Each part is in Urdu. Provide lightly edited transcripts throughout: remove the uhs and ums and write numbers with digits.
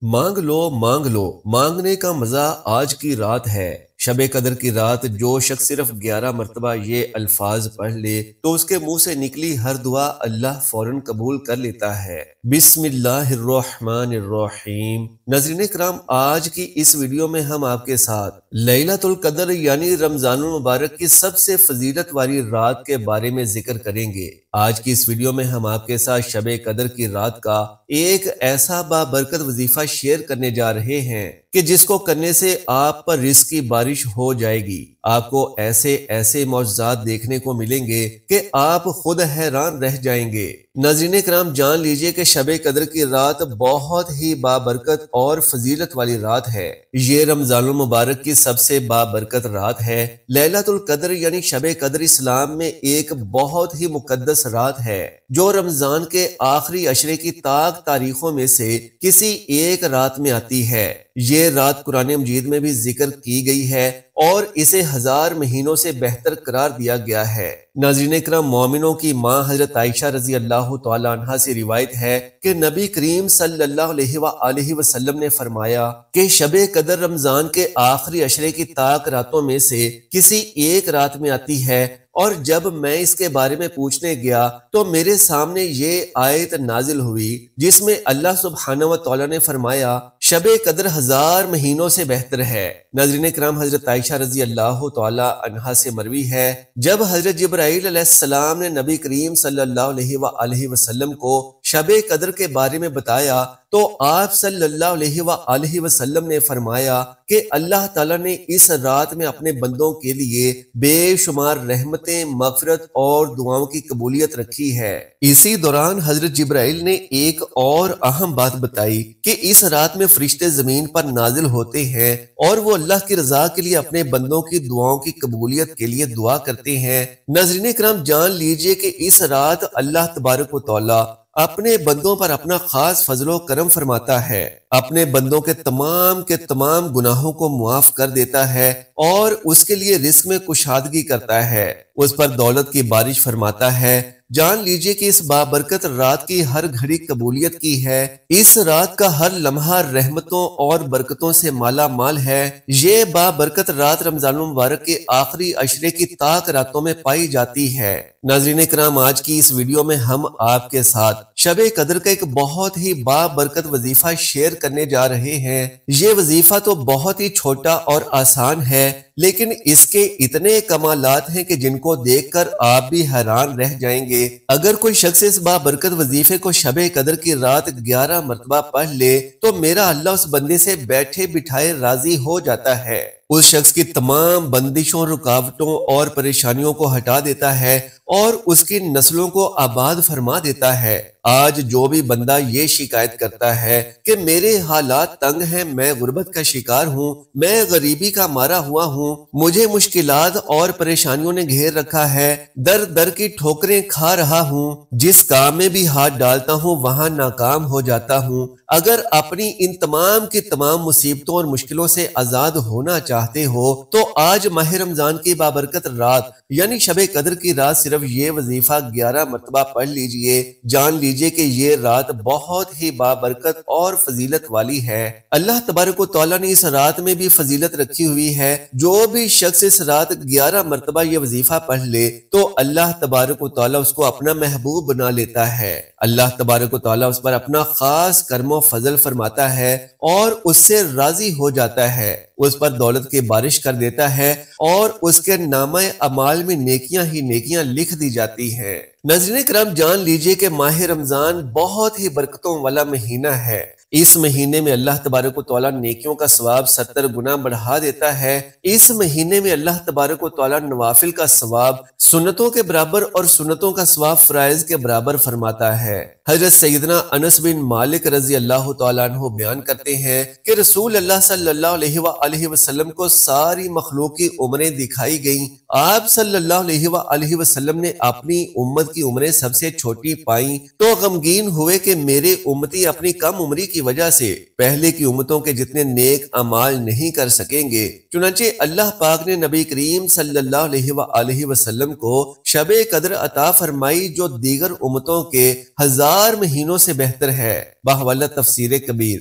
مانگ لو مانگنے کا مزہ آج کی رات ہے۔ شب قدر کی رات جو شخص صرف 11 مرتبہ یہ الفاظ پڑھ لے تو اس کے منہ سے نکلی ہر دعا اللہ فوراً قبول کر لیتا ہے۔ بسم اللہ الرحمن الرحیم۔ ناظرین کرام، آج کی اس ویڈیو میں ہم آپ کے ساتھ لیلۃ القدر یعنی رمضان المبارک کی سب سے فضیلت والی رات کے بارے میں ذکر کریں گے۔ آج کی اس ویڈیو میں ہم آپ کے ساتھ شب قدر کی رات کا ایک ایسا بابرکت وظیفہ شیئر کرنے جا رہے ہیں کہ جس کو کرنے سے آپ پر رزق کی بارش ہو جائے گی۔ آپ کو ایسے معجزات دیکھنے کو ملیں گے کہ آپ خود حیران رہ جائیں گے۔ ناظرین کرام، جان لیجئے کہ شب قدر کی رات بہت ہی بابرکت اور فضیلت والی رات ہے۔ یہ رمضان المبارک کی سب سے بابرکت رات ہے۔ لیلۃ القدر یعنی شب قدر اسلام میں ایک بہت ہی مقدس رات ہے جو رمضان کے آخری عشرے کی تاریخوں میں سے کسی ایک رات میں آتی ہے۔ یہ رات قرآن مجید میں بھی ذکر کی گئی ہے اور اسے 1000 مہینوں سے بہتر قرار دیا گیا ہے۔ ناظرین کرام، مومنوں کی ماں حضرت عائشہ رضی اللہ تعالی عنہا سے روایت ہے کہ نبی کریم صلی اللہ علیہ وآلہ وسلم نے فرمایا کہ شب قدر رمضان کے آخری عشرے کی راتوں میں سے کسی ایک رات میں آتی ہے، اور جب میں اس کے بارے میں پوچھنے گیا تو میرے سامنے یہ آیت نازل ہوئی جس میں اللہ سبحانہ و تعالی نے فرمایا شب قدر 1000 مہینوں سے بہتر ہے۔ ناظرین کرام، حضرت عائشہ رضی اللہ تعالی عنہا سے مروی ہے جب حضرت جبرائیل علیہ السلام نے نبی کریم صلی اللہ علیہ وآلہ وسلم کو شب قدر کے بارے میں بتایا تو آپ صلی اللہ علیہ وآلہ وسلم نے فرمایا کہ اللہ تعالیٰ نے اس رات میں اپنے بندوں کے لیے بے شمار رحمتیں، مغفرت اور دعاؤں کی قبولیت رکھی ہے۔ اسی دوران حضرت جبرائیل نے ایک اور اہم بات بتائی کہ اس رات میں فرشتے زمین پر نازل ہوتے ہیں اور وہ اللہ کی رضا کے لیے اپنے بندوں کی دعاؤں کی قبولیت کے لیے دعا کرتے ہیں۔ ناظرین کرام، جان لیجئے کہ اس رات اللہ تبارک و تعالی اپنے بندوں پر اپنا خاص فضل و کرم فرماتا ہے، اپنے بندوں کے تمام گناہوں کو معاف کر دیتا ہے اور اس کے لیے رزق میں کشادگی کرتا ہے، اس پر دولت کی بارش فرماتا ہے۔ جان لیجئے کہ اس بابرکت رات کی ہر گھڑی قبولیت کی ہے، اس رات کا ہر لمحہ رحمتوں اور برکتوں سے مالا مال ہے۔ یہ بابرکت رات رمضان المبارک کے آخری عشرے کی راتوں میں پائی جاتی ہے۔ ناظرین کرام، آج کی اس ویڈیو میں ہم آپ کے ساتھ شب قدر کا ایک بہت ہی بابرکت وظیفہ شیئر کرنے جا رہے ہیں۔ یہ وظیفہ تو بہت ہی چھوٹا اور آسان ہے، لیکن اس کے اتنے کمالات ہیں کہ جن کو دیکھ کر آپ بھی حیران رہ جائیں گے۔ اگر کوئی شخص اس بابرکت وظیفے کو شب قدر کی رات 11 مرتبہ پڑھ لے تو میرا اللہ اس بندے سے بیٹھے بٹھائے راضی ہو جاتا ہے، اس شخص کی تمام بندشوں، رکاوٹوں اور پریشانیوں کو ہٹا دیتا ہے اور اس کی نسلوں کو آباد فرما دیتا ہے۔ آج جو بھی بندہ یہ شکایت کرتا ہے کہ میرے حالات تنگ ہیں، میں غربت کا شکار ہوں، میں غریبی کا مارا ہوا ہوں، مجھے مشکلات اور پریشانیوں نے گھیر رکھا ہے، در در کی ٹھوکریں کھا رہا ہوں، جس کام میں بھی ہاتھ ڈالتا ہوں وہاں ناکام ہو جاتا ہوں، اگر اپنی ان تمام کی تمام مصیبتوں اور مشکلوں سے آزاد ہونا چاہتے ہو تو آج ماہ رمضان کی بابرکت رات یعنی شب قدر کی رات صرف یہ وظیفہ 11 مرتبہ پڑھ لیجئے۔ جان لیجئے کہ یہ رات بہت ہی بابرکت اور فضیلت والی ہے۔ اللہ تبارک و تعالیٰ نے اس رات میں بھی فضیلت رکھی ہوئی ہے۔ جو بھی شخص اس رات 11 مرتبہ یہ وظیفہ پڑھ لے تو اللہ تبارک و تعالیٰ اس کو اپنا محبوب بنا لیتا ہے۔ اللہ تبارک و تعالیٰ اس پر اپنا خاص کرم و فضل فرماتا ہے اور اس سے راضی ہو جاتا ہے، اس پر دولت کی بارش کر دیتا ہے اور اس کے نامہ اعمال میں نیکیاں ہی نیکیاں لکھ دی جاتی ہیں۔ ناظرین کرام، جان لیجئے کہ ماہ رمضان بہت ہی برکتوں والا مہینہ ہے۔ اس مہینے میں اللہ تبارک و تعالیٰ نیکیوں کا ثواب 70 گنا بڑھا دیتا ہے۔ اس مہینے میں اللہ تبارک و تعالیٰ نوافل کا ثواب سنتوں کے برابر اور سنتوں کا ثواب فرائض کے برابر فرماتا ہے۔ حضرت سیدنا انس بن مالک رضی اللہ تعالیٰ عنہ بیان کرتے ہیں کہ رسول اللہ صلی اللہ علیہ وآلہ وسلم کو ساری مخلوق کی عمریں دکھائی گئیں۔ آپ صلی اللہ علیہ وآلہ وسلم نے اپنی امت کی عمریں سب سے چھوٹی پائیں تو غمگین ہوئے کہ میرے امتی اپنی کم عمری کی وجہ سے پہلے کی امتوں کے جتنے نیک اعمال نہیں کر سکیں گے۔ چنانچہ اللہ پاک نے نبی کریم صلی اللہ علیہ وآلہ وسلم کو شب قدر عطا فرمائی جو دیگر امتوں کے 1000 مہینوں سے بہتر ہے۔ بحوالہ تفسیر کبیر۔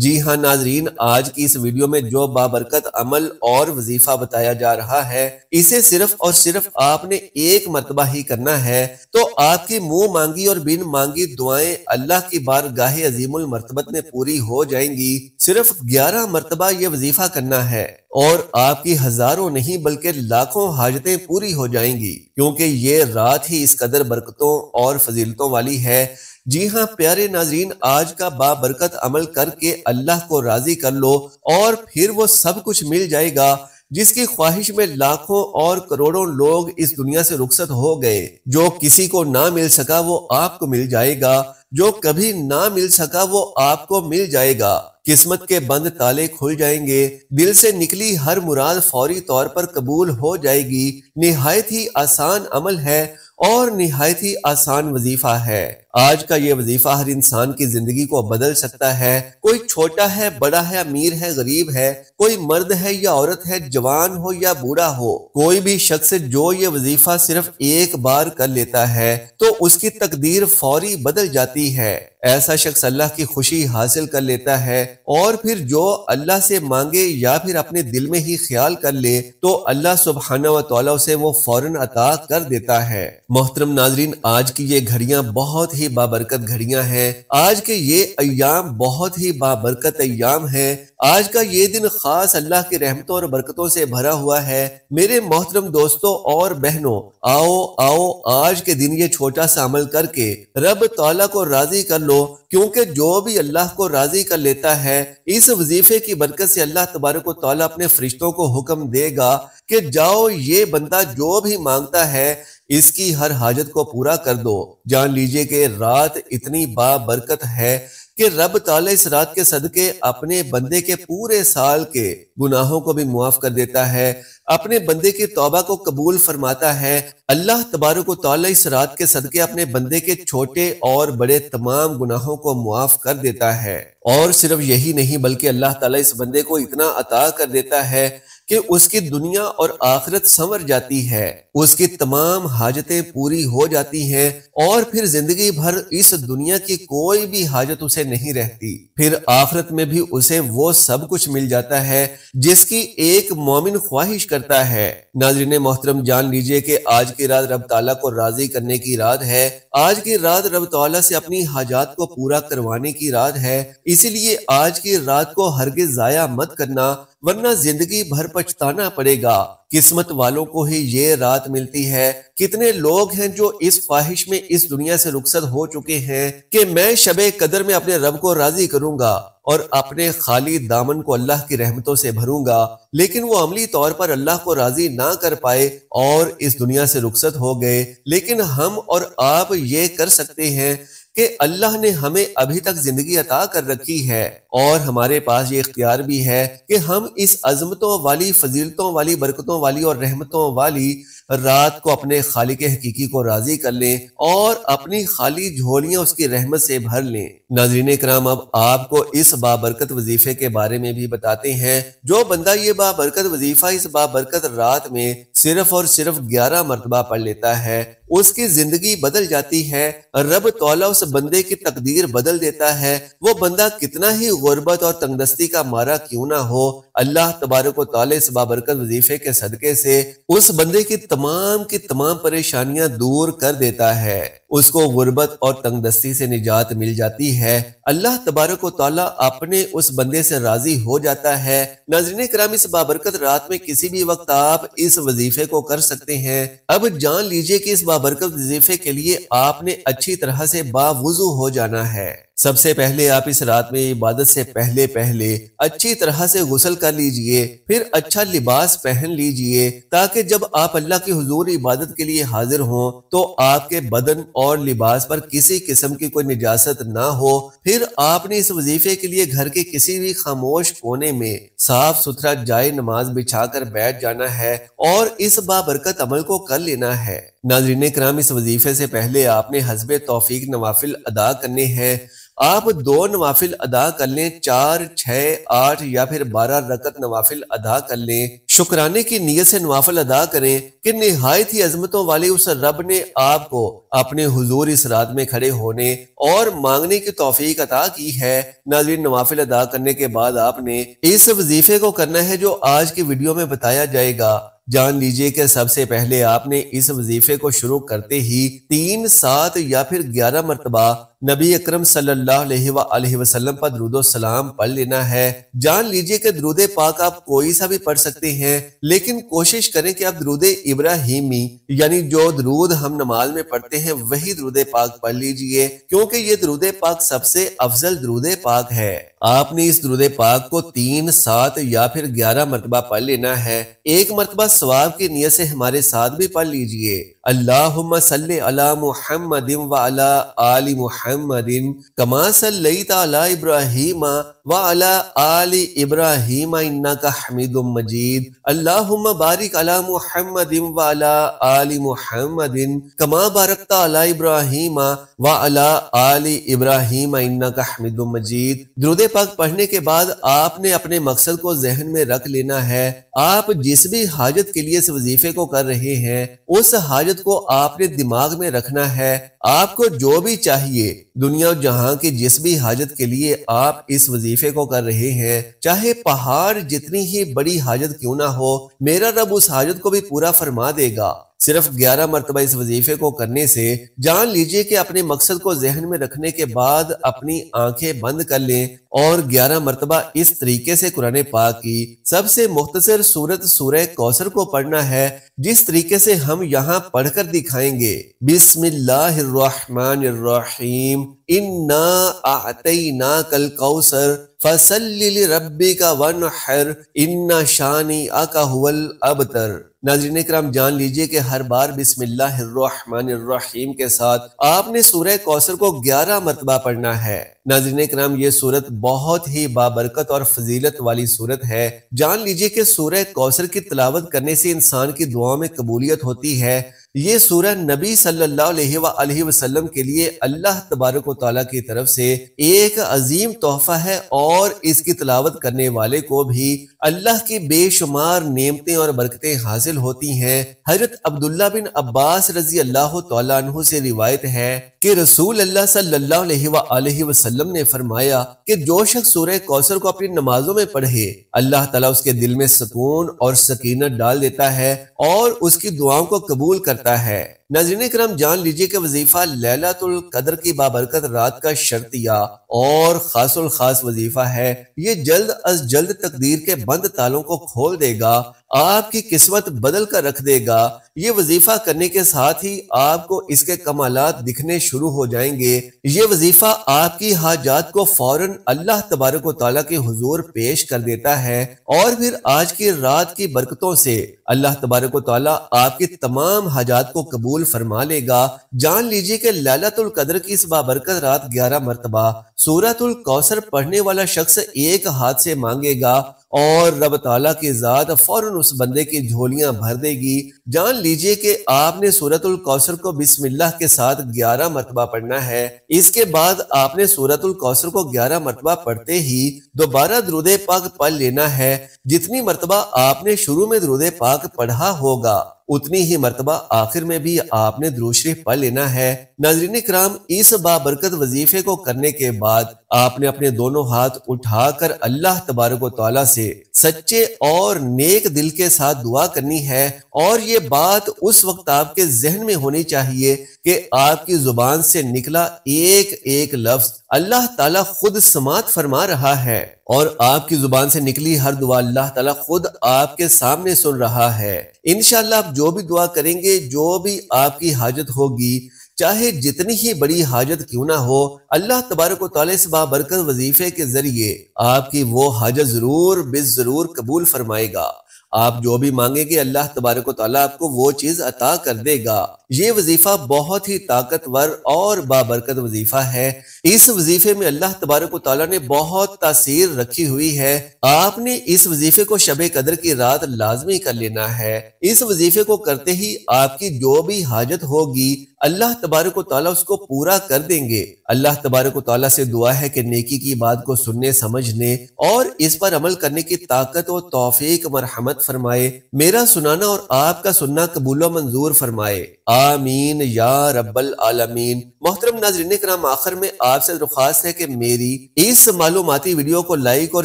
جی ہاں ناظرین، آج کی اس ویڈیو میں جو بابرکت عمل اور وظیفہ بتایا جا رہا ہے، اسے صرف اور صرف آپ نے ایک مرتبہ ہی کرنا ہے تو آپ کی منہ مانگی اور بن مانگی دعائیں اللہ کی بارگاہ عظیم المرتبت میں پوری ہو جائیں گی۔ صرف 11 مرتبہ یہ وظیفہ کرنا ہے اور آپ کی ہزاروں نہیں بلکہ لاکھوں حاجتیں پوری ہو جائیں گی، کیونکہ یہ رات ہی اس قدر برکتوں اور فضیلتوں والی ہے۔ جی ہاں پیارے ناظرین، آج کا بابرکت عمل کر کے اللہ کو راضی کر لو اور پھر وہ سب کچھ مل جائے گا جس کی خواہش میں لاکھوں اور کروڑوں لوگ اس دنیا سے رخصت ہو گئے۔ جو کسی کو نہ مل سکا وہ آپ کو مل جائے گا، جو کبھی نہ مل سکا وہ آپ کو مل جائے گا۔ قسمت کے بند تالے کھل جائیں گے، دل سے نکلی ہر مراد فوری طور پر قبول ہو جائے گی۔ نہایت ہی آسان عمل ہے اور نہایت ہی آسان وظیفہ ہے۔ آج کا یہ وظیفہ ہر انسان کی زندگی کو بدل سکتا ہے۔ کوئی چھوٹا ہے، بڑا ہے، امیر ہے، غریب ہے، کوئی مرد ہے یا عورت ہے، جوان ہو یا بوڑھا ہو، کوئی بھی شخص جو یہ وظیفہ صرف ایک بار کر لیتا ہے تو اس کی تقدیر فوری بدل جاتی ہے۔ ایسا شخص اللہ کی خوشی حاصل کر لیتا ہے اور پھر جو اللہ سے مانگے یا پھر اپنے دل میں ہی خیال کر لے تو اللہ سبحانہ و تعالیٰ اسے وہ فوراً عطا کر دیتا ہے۔ محترم ناظرین، آج کی یہ گھڑیاں بہت ہی بابرکت گھڑیاں ہیں۔ آج کے یہ ایام بہت ہی بابرکت ایام ہیں۔ آج کا یہ دن خاص اللہ کی رحمتوں اور برکتوں سے بھرا ہوا ہے۔ میرے محترم دوستوں اور بہنوں، آؤ آج کے دن یہ چھوٹا سا عمل کر کے رب تعالیٰ کو راضی کر لو، کیونکہ جو بھی اللہ کو راضی کر لیتا ہے اس وظیفے کی برکت سے اللہ تبارک و تعالیٰ اپنے فرشتوں کو حکم دے گا کہ جاؤ یہ بندہ جو بھی مانگتا ہے اس کی ہر حاجت کو پورا کر دو۔ جان لیجئے کہ رات اتنی بابرکت ہے کہ رب تعالیٰ اس رات کے صدقے اپنے بندے کے پورے سال کے گناہوں کو بھی معاف کر دیتا ہے، اپنے بندے کی توبہ کو قبول فرماتا ہے۔ اللہ تبارک و تعالیٰ اس رات کے صدقے اپنے بندے کے چھوٹے اور بڑے تمام گناہوں کو معاف کر دیتا ہے۔ اور صرف یہی نہیں بلکہ اللہ تعالیٰ اس بندے کو اتنا عطا کر دیتا ہے کہ اس کی دنیا اور آخرت سنور جاتی ہے، اس کی تمام حاجتیں پوری ہو جاتی ہیں اور پھر زندگی بھر اس دنیا کی کوئی بھی حاجت اسے نہیں رہتی۔ پھر آخرت میں بھی اسے وہ سب کچھ مل جاتا ہے جس کی ایک مومن خواہش کرتا ہے۔ ناظرین محترم، جان لیجئے کہ آج کی رات رب تعالیٰ کو راضی کرنے کی رات ہے۔ آج کی رات رب تعالیٰ سے اپنی حاجات کو پورا کروانے کی رات ہے، اسی لیے آج کی رات کو ہرگز ضائع مت کرنا، ورنہ زندگی بھر پچھتانا پڑے گا۔ قسمت والوں کو ہی یہ رات ملتی ہے۔ کتنے لوگ ہیں جو اس خواہش میں اس دنیا سے رخصت ہو چکے ہیں کہ میں شب قدر میں اپنے رب کو راضی کروں گا اور اپنے خالی دامن کو اللہ کی رحمتوں سے بھروں گا، لیکن وہ عملی طور پر اللہ کو راضی نہ کر پائے اور اس دنیا سے رخصت ہو گئے۔ لیکن ہم اور آپ یہ کر سکتے ہیں کہ اللہ نے ہمیں ابھی تک زندگی عطا کر رکھی ہے اور ہمارے پاس یہ اختیار بھی ہے کہ ہم اس عظمتوں والی، فضیلتوں والی، برکتوں والی اور رحمتوں والی رات کو اپنے خالق حقیقی کو راضی کر لیں اور اپنی خالی جھولیاں اس کی رحمت سے بھر لیں۔ ناظرین کرام، اب آپ کو اس بابرکت وظیفے کے بارے میں بھی بتاتے ہیں۔ جو بندہ یہ بابرکت وظیفہ اس بابرکت رات میں صرف اور صرف 11 مرتبہ پڑھ لیتا ہے، اس کی زندگی بدل جاتی ہے۔ رب تعالیٰ اس بندے کی تقدیر بدل دیتا ہے۔ وہ بندہ کتنا ہی غربت اور تنگدستی کا مارا کیوں نہ ہو، اللہ تبارک و تعالیٰ اس بابرکت وظیفے کے صدقے سے اس بندے کی تمام پریشانیاں دور کر دیتا ہے۔ اس کو غربت اور تنگدستی سے نجات مل جاتی ہے۔ اللہ تبارک و تعالیٰ اپنے اس بندے سے راضی ہو جاتا ہے۔ ناظرین کرام، اس بابرکت رات میں کسی بھی وقت آپ اس وظیفے کو کر سکتے ہیں۔ اب جان لیجئے کہ اس بابرکت وظیفے کے لیے آپ نے اچھی طرح سے باوضو ہو جانا ہے۔ سب سے پہلے آپ اس رات میں عبادت سے پہلے اچھی طرح سے غسل کر لیجئے، پھر اچھا لباس پہن لیجئے تاکہ جب آپ اللہ کی حضور عبادت کے لیے حاضر ہوں تو آپ کے بدن اور لباس پر کسی قسم کی کوئی نجاست نہ ہو۔ پھر آپ نے اس وظیفے کے لیے گھر کے کسی بھی خاموش کونے میں صاف ستھرا جائے نماز بچھا کر بیٹھ جانا ہے اور اس بابرکت عمل کو کر لینا ہے۔ ناظرین کرام، اس وظیفے سے پہلے آپ نے حسب توفیق نوافل ادا کرنے ہیں۔ آپ 2 نوافل ادا کر لیں، 4، 6، 8 یا پھر 12 رکعت نوافل ادا کر لیں۔ شکرانے کی نیت سے نوافل ادا کریں کہ نہایت ہی عظمتوں والے اس رب نے آپ کو اپنے حضور اس رات میں کھڑے ہونے اور مانگنے کی توفیق عطا کی ہے۔ ناظرین، نوافل ادا کرنے کے بعد آپ نے اس وظیفے کو کرنا ہے جو آج کی ویڈیو میں بتایا جائے گا۔ جان لیجئے کہ سب سے پہلے آپ نے اس وظیفے کو شروع کرتے ہی 3، 7 یا پھر 11 مرتبہ نبی اکرم صلی اللہ علیہ وآلہ وسلم پر درود و سلام پڑھ لینا ہے۔ جان لیجئے کہ درود پاک آپ کوئی سا بھی پڑھ سکتے ہیں، لیکن کوشش کریں کہ آپ درود ابراہیمی یعنی جو درود ہم نماز میں پڑھتے ہیں وہی درود پاک پڑھ لیجئے، کیونکہ یہ درود پاک سب سے افضل درود پاک ہے۔ آپ نے اس درود پاک کو 3، 7 یا پھر 11 مرتبہ پڑھ لینا ہے۔ ایک مرتبہ ثواب کی نیت سے ہمارے ساتھ بھی پڑھ لیجئے۔ اللہم صلی علی محمد وعلی آل محمد کما صلیت علی ابراہیم وعلی آل ابراہیم انکا حمید مجید۔ اللہم بارک علی محمد وعلی آل محمد کما بارکت علی ابراہیم وعلی آل ابراہیم انکا حمید مجید۔ درود پاک پڑھنے کے بعد آپ نے اپنے مقصد کو ذہن میں رکھ لینا ہے۔ آپ جس بھی حاجت کے لیے اس وظیفے کو کر رہے ہیں اس حاجت کو آپ نے دماغ میں رکھنا ہے۔ آپ کو جو بھی چاہیے، دنیا و جہاں کی جس بھی حاجت کے لیے آپ اس وظیفے کو کر رہے ہیں، چاہے پہاڑ جتنی ہی بڑی حاجت کیوں نہ ہو، میرا رب اس حاجت کو بھی پورا فرما دے گا۔ صرف 11 مرتبہ اس وظیفے کو کرنے سے جان لیجئے کہ اپنے مقصد کو ذہن میں رکھنے کے بعد اپنی آنکھیں بند کر لیں اور 11 مرتبہ اس طریقے سے قرآن پاک کی سب سے مختصر سورت سورہ کوثر کو پڑھنا ہے، جس طریقے سے ہم یہاں پڑھ کر دکھائیں گے۔ بسم اللہ الرحمن الرحیم، انا اعطیناک الکوثر فصل لربک وانحر ان شانئک ھو الابتر۔ ناظرین اکرام، جان لیجئے کہ ہر بار بسم اللہ الرحمن الرحیم کے ساتھ آپ نے سورہ کوثر کو 11 مرتبہ پڑھنا ہے۔ ناظرین اکرام، یہ سورت بہت ہی بابرکت اور فضیلت والی سورت ہے۔ جان لیجئے کہ سورہ کوثر کی تلاوت کرنے سے انسان کی دعاؤں میں قبولیت ہوتی ہے۔ یہ سورہ نبی صلی اللہ علیہ وآلہ وسلم کے لیے اللہ تبارک و تعالیٰ کی طرف سے ایک عظیم تحفہ ہے، اور اس کی تلاوت کرنے والے کو بھی اللہ کی بے شمار نعمتیں اور برکتیں حاصل ہوتی ہیں۔ حضرت عبداللہ بن عباس رضی اللہ تعالیٰ عنہ سے روایت ہے کہ رسول اللہ صلی اللہ علیہ وآلہ وسلم نے فرمایا کہ جو شخص سورہ کوثر کو اپنی نمازوں میں پڑھے، اللہ تعالیٰ اس کے دل میں سکون اور سکینت ڈال دیتا ہے اور اس کی دعاؤں کو قبول کرتا ہے۔ ناظرین اکرام، جان لیجئے کہ وظیفہ لیلۃ القدر کی بابرکت رات کا شرطیہ اور خاص الخاص وظیفہ ہے۔ یہ جلد از جلد تقدیر کے بند تالوں کو کھول دے گا، آپ کی قسمت بدل کر رکھ دے گا۔ یہ وظیفہ کرنے کے ساتھ ہی آپ کو اس کے کمالات دکھنے شروع ہو جائیں گے۔ یہ وظیفہ آپ کی حاجات کو فوراً اللہ تبارک و تعالیٰ کے حضور پیش کر دیتا ہے، اور پھر آج کی رات کی برکتوں سے اللہ تبارک و تعالیٰ آپ کی تمام حاجات کو قبول فرما لے گا۔ جان لیجئے کہ لیلۃ القدر کی اس بابرکت رات 11 مرتبہ سورۃ الکوثر پڑھنے والا شخص ایک ہاتھ سے مانگے گا اور رب تعالیٰ کی ذات فوراً اس بندے کی جھولیاں بھر دے گی۔ جان لیجئے کہ آپ نے سورۃ الکوثر کو بسم اللہ کے ساتھ 11 مرتبہ پڑھنا ہے۔ اس کے بعد آپ نے سورۃ الکوثر کو 11 مرتبہ پڑھتے ہی دوبارہ درود پاک پڑھ لینا ہے۔ جتنی مرتبہ آپ نے شروع میں درود پاک پڑھا ہوگا، اتنی ہی مرتبہ آخر میں بھی آپ نے درود شریف پڑھ لینا ہے۔ ناظرین اکرام، اس بابرکت وظیفے کو کرنے کے بعد آپ نے اپنے دونوں ہاتھ اٹھا کر اللہ تبارک و تعالیٰ سے سچے اور نیک دل کے ساتھ دعا کرنی ہے، اور یہ بات اس وقت آپ کے ذہن میں ہونی چاہیے کہ آپ کی زبان سے نکلا ایک ایک لفظ اللہ تعالیٰ خود سماعت فرما رہا ہے، اور آپ کی زبان سے نکلی ہر دعا اللہ تعالیٰ خود آپ کے سامنے سن رہا ہے۔ انشاءاللہ آپ جو بھی دعا کریں گے، جو بھی آپ کی حاجت ہوگی، چاہے جتنی ہی بڑی حاجت کیوں نہ ہو، اللہ تبارک و تعالیٰ اس بابرکت وظیفے کے ذریعے آپ کی وہ حاجت ضرور ضرور قبول فرمائے گا۔ آپ جو بھی مانگیں گے اللہ تبارک و تعالیٰ آپ کو وہ چیز عطا کر دے گا۔ یہ وظیفہ بہت ہی طاقتور اور بابرکت وظیفہ ہے۔ اس وظیفے میں اللہ تبارک و تعالیٰ نے بہت تاثیر رکھی ہوئی ہے۔ آپ نے اس وظیفے کو شب قدر کی رات لازمی کر لینا ہے۔ اس وظیفے کو کرتے ہی آپ کی جو بھی حاجت ہوگی اللہ تبارک و تعالیٰ اس کو پورا کر دیں گے۔ اللہ تبارک و تعالیٰ سے دعا ہے کہ نیکی کی بات کو سننے سمجھنے اور اس پر عمل کرنے کی طاقت و توفیق مرحمت فرمائے، میرا سنانا اور آپ کا سننا قبول و منظور فرمائے، آمین یا رب العالمین۔ محترم ناظرین کرام، آخر میں آپ سے درخواست ہے کہ میری اس معلوماتی ویڈیو کو لائک اور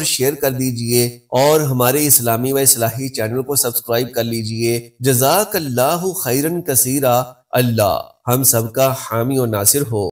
شیئر کر دیجئے اور ہمارے اسلامی و اصلاحی چینل کو سبسکرائب کر لیجئے۔ جزاک اللہ خیرن کثیرا۔ اللہ ہم سب کا حامی و ناصر ہو۔